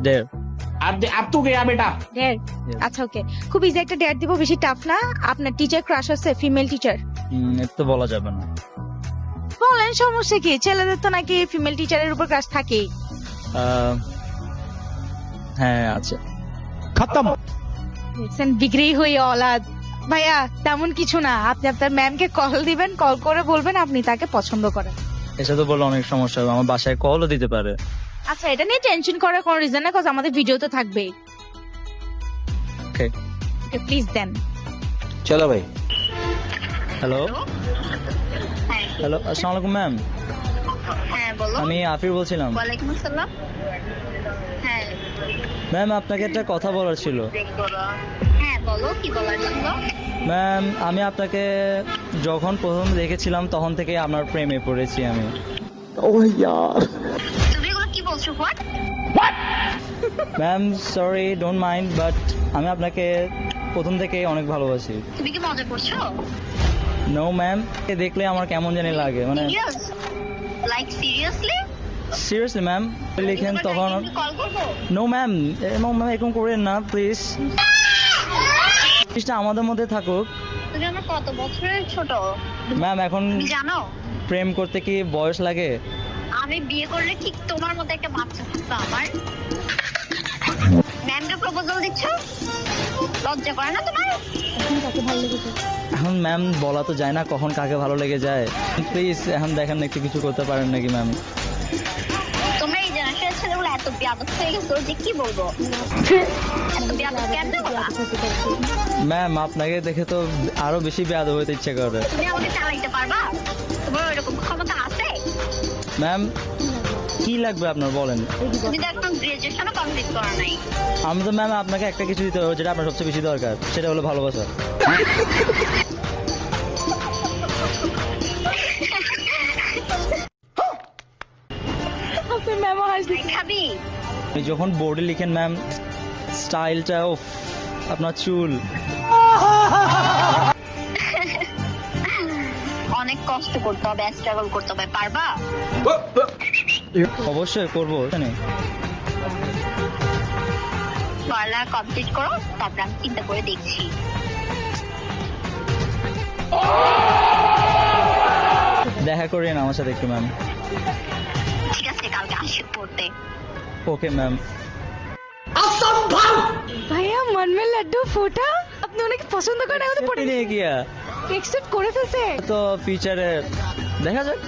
Dare. अब तू गया बेटा। ডেয়ার। আচ্ছা ওকে, খুব ইজি একটা ডেয়ার দিব, বেশি টাফ না। আপনার টিচার ক্রাশ আছে, ফিমেল টিচার? এটা তো বলা যাবে না। বলেন, সমস্যা কি? ছেলেদের তো নাকি ফিমেল টিচারের উপর ক্রাশ থাকে। হ্যাঁ আছে। खत्म। দেখছেন, বিক্রি হয়ে অলাদ। ভাইয়া তেমন কিছু না, আপনি আপনার ম্যামকে কল দিবেন, কল করে বলবেন আপনি তাকে পছন্দ করেন। এসে তো বললে অনেক সমস্যা হবে, আমার বাসায় কলও দিতে পারে। আচ্ছা, এটা নিয়ে টেনশন করার কোনো রিজন না, কজ আমাদের ভিডিও তো থাকবেই। ওকে ওকে প্লিজ দেন। चलो भाई। হ্যালো হ্যালো, আসসালামু আলাইকুম ম্যাম। হ্যাঁ বলো। আমি আফির বলছিলাম। ওয়ালাইকুম আসসালাম। হ্যাঁ ম্যাম আপনাকে একটা কথা বলার ছিল। হ্যাঁ বলো, কি বলার ছিল? ম্যাম আমি আপনাকে যখন প্রথম দেখেছিলাম তখন থেকে আপনার প্রেমে পড়েছি আমি। তুমি এগুলো কি বলছো? What? Ma'am sorry, don't mind, but আমি আপনাকে প্রথম থেকে অনেক ভালোবাসি। তুমি কি মজা করছো? নো ম্যাম, দেখলে আমার কেমন জানি লাগে, মানে serious? Like seriously? Seriously ma'am লিখেন তখন। কল করবো? নো ম্যাম, এরকম করেন না প্লিজ। জিনিসটা আমাদের মধ্যে থাকুক। তুমি আমার কত বছরের ছোট ম্যাম এখন তুমি জানো? প্রেম করতে কি বয়স লাগে? আমি বিয়ে করলে ঠিক তোমার মতো একটা বাচ্চা থাকতো আমার। ম্যামকে প্রপোজাল দিচ্ছ? লজ্জা করে না তোমার? এখন ম্যাম বলা তো যায় না কখন কাকে ভালো লেগে যায়। প্লিজ এখন দেখেন না একটু কিছু করতে পারেন নাকি ম্যাম? তোমরা এই জেনারেশনের ছেলেগুলো এত বেয়াদব হয়ে গেছো যে কি বলবো। এত বেয়াদব কেন তোমরা? ম্যাম আপনাকে দেখে তো আরো বেশি বেয়াদব হইতে ইচ্ছে করে। তুমি আমাকে চালাইতে পারবা? তোমার ওইরকম ক্ষমতা আছে? ম্যাম কি লাগবে আপনার বলেন? তুমি তো একদম গ্রাজুয়েশনও কমপ্লিট করো নাই। আমি তো ম্যাম আপনাকে একটা কিছু দিতে হবে যেটা আপনার সবচেয়ে বেশি দরকার, সেটা হলো ভালোবাসা। আপনার ম্যামও হাসবে। খাবি? আপনি যখন বোর্ডে লিখেন ম্যাম, স্টাইলটা আপনার চুল অনেক কষ্ট করতে হবে, স্ট্রাগল করতে হবে, পারবা? অবশ্যই করবো। পড়ালেখা কমপ্লিট করো, তারপর আমি চিন্তা করে দেখছি। দেখা করিয়েন আমার সাথে একটু ম্যাম। ঠিক আছে, কালকে আসি পড়তে। Okay ma'am. ভাইয়া মন মে লাড্ডু ফোটা, আপনি ওনাকে পছন্দ করেন, আমাদের পড়ে নিয়ে গিয়া একসেপ্ট করে ফেলছে। তো ফিউচারে দেখা যাক।